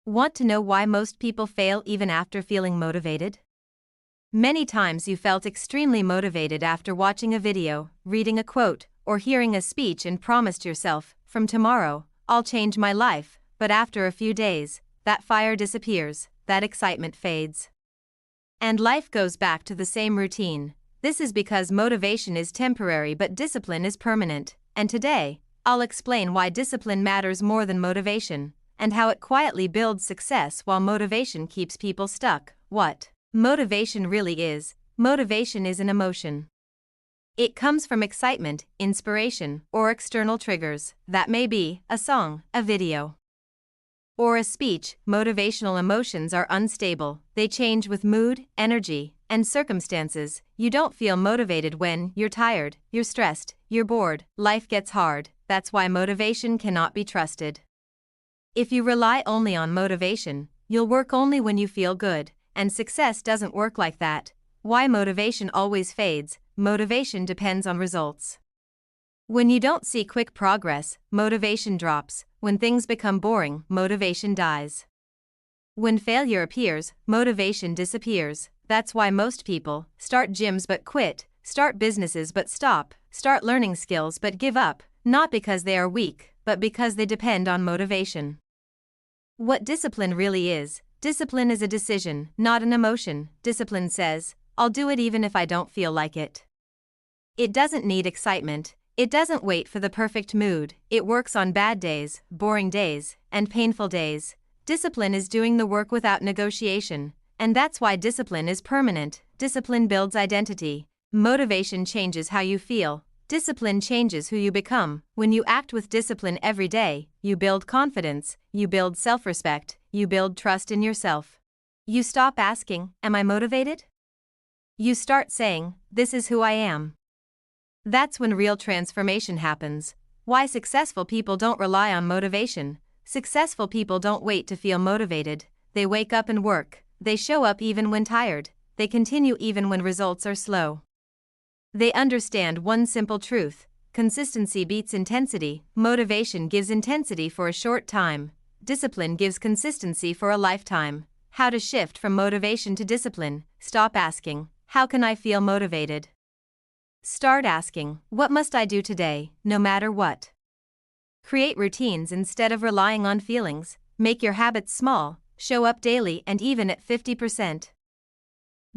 Want to know why most people fail even after feeling motivated? Many times you felt extremely motivated after watching a video, reading a quote, or hearing a speech and promised yourself, from tomorrow, I'll change my life, but after a few days, that fire disappears, that excitement fades. And life goes back to the same routine. This is because motivation is temporary but discipline is permanent, and today, I'll explain why discipline matters more than motivation, and how it quietly builds success while motivation keeps people stuck. What motivation really is. Motivation is an emotion. It comes from excitement, inspiration, or external triggers. That may be a song, a video, or a speech. Motivational emotions are unstable. They change with mood, energy, and circumstances. You don't feel motivated when you're tired, you're stressed, you're bored, life gets hard. That's why motivation cannot be trusted. If you rely only on motivation, you'll work only when you feel good, and success doesn't work like that. Why motivation always fades. Motivation depends on results. When you don't see quick progress, motivation drops. When things become boring, motivation dies. When failure appears, motivation disappears. That's why most people start gyms but quit, start businesses but stop, start learning skills but give up, not because they are weak, but because they depend on motivation. What discipline really is. Discipline is a decision, not an emotion. Discipline says, I'll do it even if I don't feel like it. It doesn't need excitement. It doesn't wait for the perfect mood. It works on bad days, boring days, and painful days. Discipline is doing the work without negotiation, and that's why discipline is permanent. Discipline builds identity. Motivation changes how you feel. Discipline changes who you become. When you act with discipline every day, you build confidence, you build self-respect, you build trust in yourself. You stop asking, am I motivated? You start saying, this is who I am. That's when real transformation happens. Why successful people don't rely on motivation. Successful people don't wait to feel motivated. They wake up and work. They show up even when tired. They continue even when results are slow. They understand one simple truth. Consistency beats intensity. Motivation gives intensity for a short time. Discipline gives consistency for a lifetime. How to shift from motivation to discipline. Stop asking, how can I feel motivated? Start asking, what must I do today, no matter what? Create routines instead of relying on feelings. Make your habits small. Show up daily and even at 50%.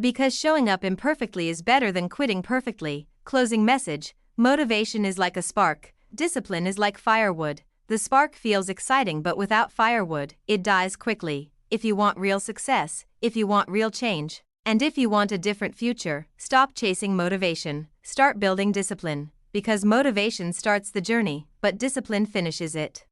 Because showing up imperfectly is better than quitting perfectly. Closing message. Motivation is like a spark. Discipline is like firewood. The spark feels exciting, but without firewood, it dies quickly. If you want real success, if you want real change, and if you want a different future, stop chasing motivation. Start building discipline. Because motivation starts the journey, but discipline finishes it.